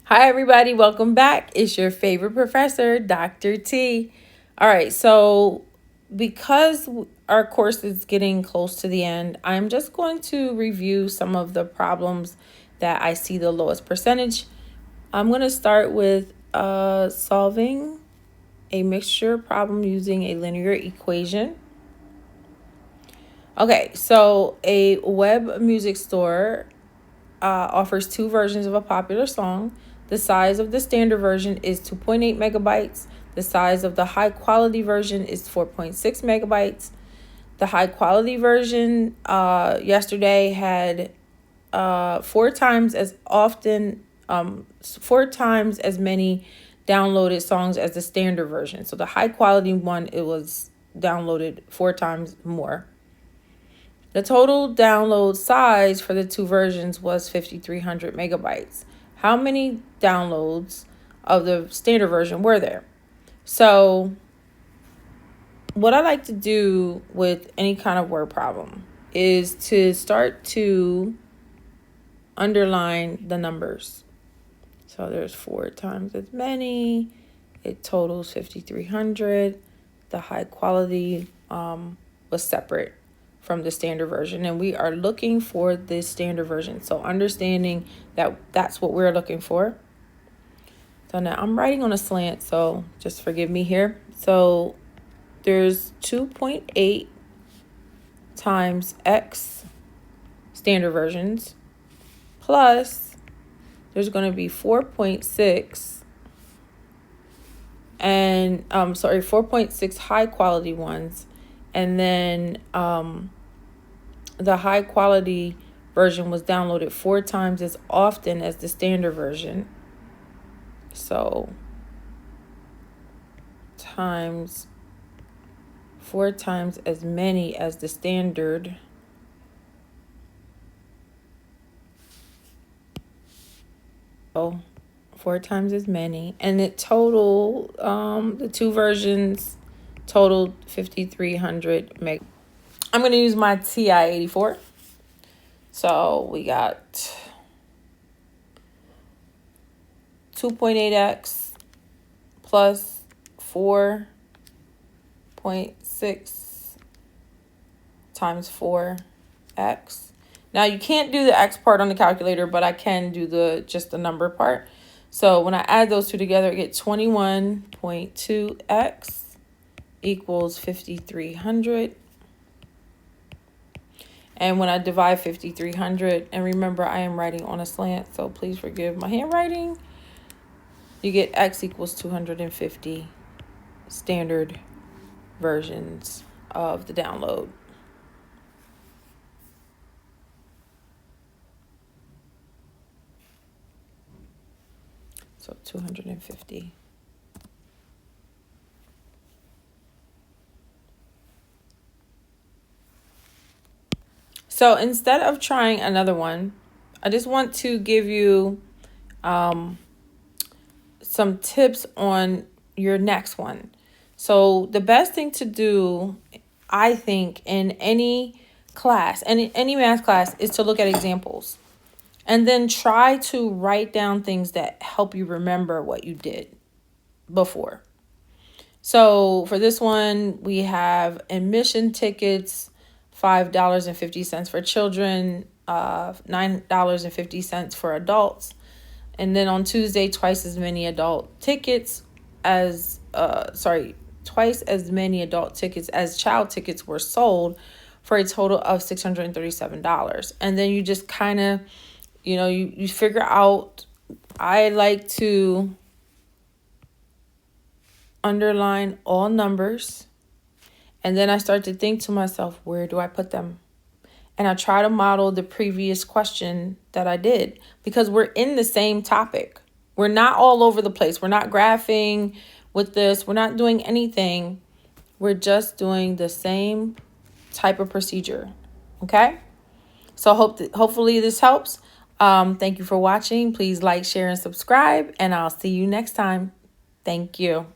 Hi, everybody. Welcome back. It's your favorite professor, Dr. T. All right. So, because our course is getting close to the end, I'm just going to review some of the problems that I see the lowest percentage. I'm going to start with solving a mixture problem using a linear equation. Okay. So, a web music store offers two versions of a popular song. The size of the standard version is 2.8 megabytes. The size of the high quality version is 4.6 megabytes. The high quality version yesterday had four times as many downloaded songs as the standard version. So the high quality one, it was downloaded four times more. The total download size for the two versions was 5,300 megabytes. How many downloads of the standard version were there? So, what I like to do with any kind of word problem is to start to underline the numbers. So, there's four times as many. It totals 5,300. The high quality was separate from the standard version, and we are looking for the standard version. So understanding that that's what we're looking for. So now I'm writing on a slant, so just forgive me here. So there's 2.8 times x standard versions plus there's going to be 4.6 and 4.6 high quality ones, and then the high quality version was downloaded four times as often as the standard version. So times four times as many as the standard. So four times as many. And it total, the two versions totaled 5,300 meg. I'm going to use my TI-84. So we got 2.8x plus 4.6 times 4x. Now you can't do the x part on the calculator, but I can do just the number part. So when I add those two together, I get 21.2x equals 5,300. And when I divide 5,300, and remember I am writing on a slant, so please forgive my handwriting, you get x equals 250 standard versions of the download. So 250. So instead of trying another one, I just want to give you some tips on your next one. So the best thing to do, I think, in any class, any math class, is to look at examples and then try to write down things that help you remember what you did before. So for this one, we have admission tickets, $5.50 for children, $9.50 for adults. And then on Tuesday, twice as many adult tickets as child tickets were sold, for a total of $637. And then you just kind of, you figure out. I like to underline all numbers, and then I start to think to myself, where do I put them? And I try to model the previous question that I did, because we're in the same topic. We're not all over the place. We're not graphing with this. We're not doing anything. We're just doing the same type of procedure. Okay? So hopefully this helps. Thank you for watching. Please like, share, and subscribe, and I'll see you next time. Thank you.